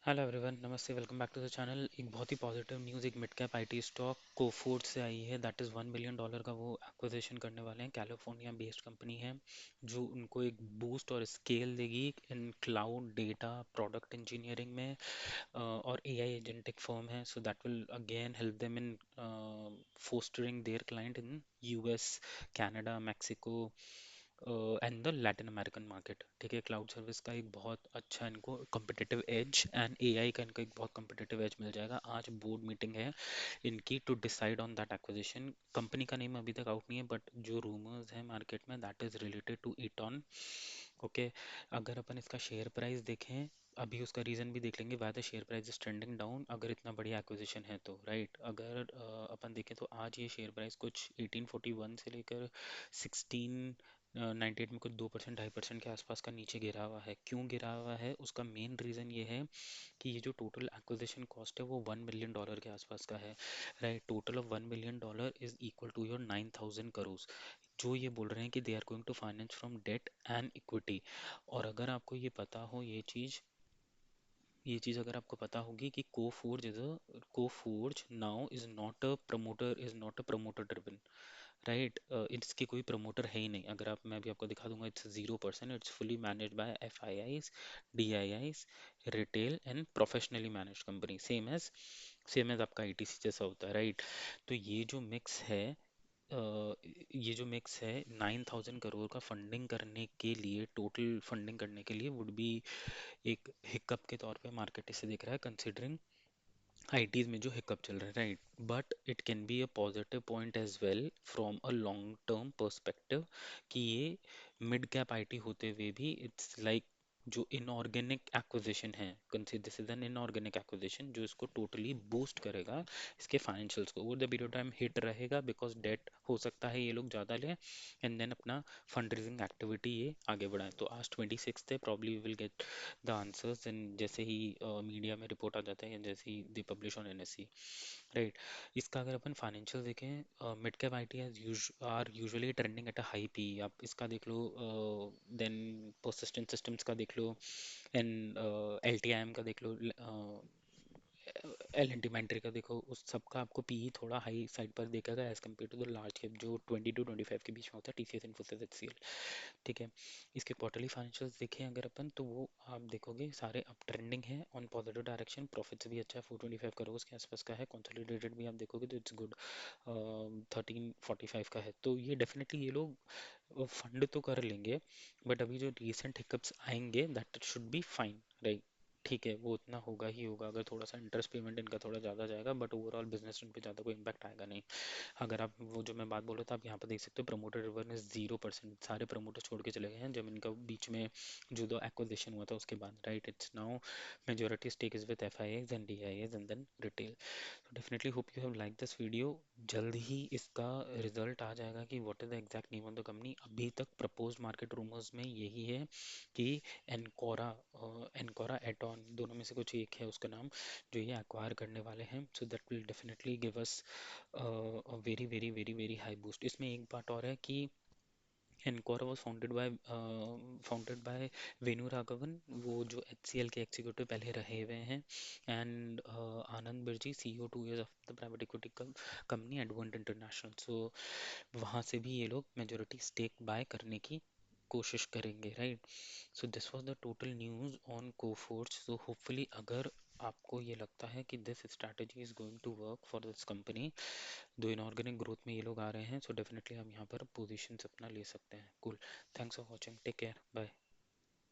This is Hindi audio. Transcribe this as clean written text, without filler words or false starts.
हेलो एवरीवन, नमस्ते, welcome back to the channel. एक बहुत ही पॉजिटिव न्यूज़, एक mid cap IT stock Coforge से आई है। दैट इज़ $1 बिलियन का वो एक्विजिशन करने वाले हैं। कैलिफोर्निया बेस्ड कंपनी है जो उनको एक बूस्ट और स्केल देगी इन क्लाउड डेटा प्रोडक्ट इंजीनियरिंग में। और एआई एजेंटिक फर्म है, सो that will again help them in fostering there client in US, Canada, Mexico and the Latin American market. ठीक है, क्लाउड सर्विस का एक बहुत अच्छा इनको competitive एज एंड एआई का इनको एक बहुत competitive एज मिल जाएगा। आज बोर्ड मीटिंग है इनकी to decide on that acquisition. Company का नेम अभी तक आउट नहीं है, बट जो रूमर्स है मार्केट में that is related to Eaton. Okay, अगर अपन इसका शेयर प्राइस देखें, अभी उसका रीजन भी देख लेंगे why the share price is trending down. अगर इतना बढ़िया एक्विजिशन है तो राइट, अगर अपन देखें तो आज ये शेयर प्राइस कुछ 1841 से लेकर 1698 में कुछ 2% 2.5% के आसपास का नीचे गिरा हुआ है। क्यों गिरा हुआ है, उसका मेन रीज़न ये है कि ये जो टोटल एक्विजिशन कॉस्ट है वो $1 बिलियन के आसपास का है। Right, total of $1 billion is equal to your 9,000 crore, जो ये बोल रहे हैं कि they are going to finance from debt and equity. और अगर आपको ये पता हो ये चीज़ अगर आपको पता होगी कि Coforge now is not a promoter driven. Right, इसके कोई प्रमोटर है ही नहीं। अगर आप मैं भी आपको दिखा दूंगा, it's 0%, it's fully manage by FIIs, DIIs, retail and professionally manage company, same as आपका ITC जैसा होता है। राइट, तो ये जो मिक्स है 9,000 करोड़ का फंडिंग करने के लिए, टोटल फंडिंग करने के लिए वुड बी एक हिकअप के तौर पे मार्केट इसे देख रहा है, कंसिडरिंग आईटीज में जो हिकअप चल रहा है। Right, but it can be a positive point as well from a long term perspective कि ये मिड कैप आईटी होते हुए भी इट्स लाइक जो इनऑर्गेनिक एक्विजिशन है, consider this is an inorganic acquisition जो इसको टोटली बूस्ट करेगा, इसके फाइनेंशियल्स को। Over the period time hit रहेगा बिकॉज डेट हो सकता है ये लोग ज़्यादा लें एंड देन अपना फंड रेजिंग एक्टिविटी ये आगे बढ़ाएं। तो आज 26 थे, probably will get the answers and जैसे ही मीडिया में रिपोर्ट आ जाता है या जैसे ही they publish on NSE। Right, इसका अगर अपन फाइनेंशियल देखें, mid cap I T R usually trending at a high P. आप इसका देख लो, देन परसिस्टेंट सिस्टम्स का देख लो, एंड LTIM का देख लो, L&T Mindtree का देखो, उस सबका आपको पीई थोड़ा हाई साइड पर देखेगा as compare to the large cap जो 20 to 25 के बीच में होता है, TCS, Infosys, HCL। ठीक है, इसके क्वार्टरली फाइनेंशियल्स देखें अगर अपन, तो वो आप देखोगे सारे अप ट्रेंडिंग है ऑन पॉजिटिव डायरेक्शन। प्रॉफिट्स भी अच्छा है, 425 करोड़ के आसपास का है। कंसोलिडेटेड भी आप देखोगे तो इट्स गुड, 1345 का है। तो ये डेफिनेटली ये लोग फंड तो कर लेंगे, बट अभी जो रिसेंट हिकअप्स आएंगे that should be fine. Right, ठीक है, वो उतना होगा ही होगा, अगर थोड़ा सा इंटरेस्ट पेमेंट इनका थोड़ा ज़्यादा जाएगा, बट ओवरऑल बिजनेस उन पे ज़्यादा कोई इम्पैक्ट आएगा नहीं। अगर आप वो जो मैं बात बोल रहा था, आप यहाँ पर देख सकते हो प्रमोटर रिटर्न इज 0%। सारे प्रमोटर छोड़ के चले गए हैं जब इनका बीच में जो दो एक्विजिशन हुआ था उसके बाद। Right, it's now majority stake is with FIIs and DIIs and then retail. तो definitely hope you have like this video. जल्द ही इसका रिजल्ट आ जाएगा कि what is the exact name of the company. अभी तक प्रपोज मार्केट रूमर्स में यही है कि एनकोरा एनकोरा एटॉन दोनों में से कुछ एक है उसका नाम, जो ये एक्वायर करने वाले हैं। So that will definitely give us very very very very high boost. इसमें एक बात और है कि Encora was founded by Venu Raghavan, वो जो HCL के एग्जीक्यूटिव पहले रहे हुए हैं, and Anand Birje, CEO 2 years of the private equity company Advent International. सो वहाँ से भी ये लोग मेजोरिटी स्टेक बाय करने की कोशिश करेंगे। Right, so this was the total news on Coforge. So hopefully अगर आपको ये लगता है कि this strategy is going to work for this company, दो इनऑर्गेनिक ग्रोथ में ये लोग आ रहे हैं, सो डेफिनेटली आप यहाँ पर पोजीशंस अपना ले सकते हैं। Cool, thanks for watching, take care, bye.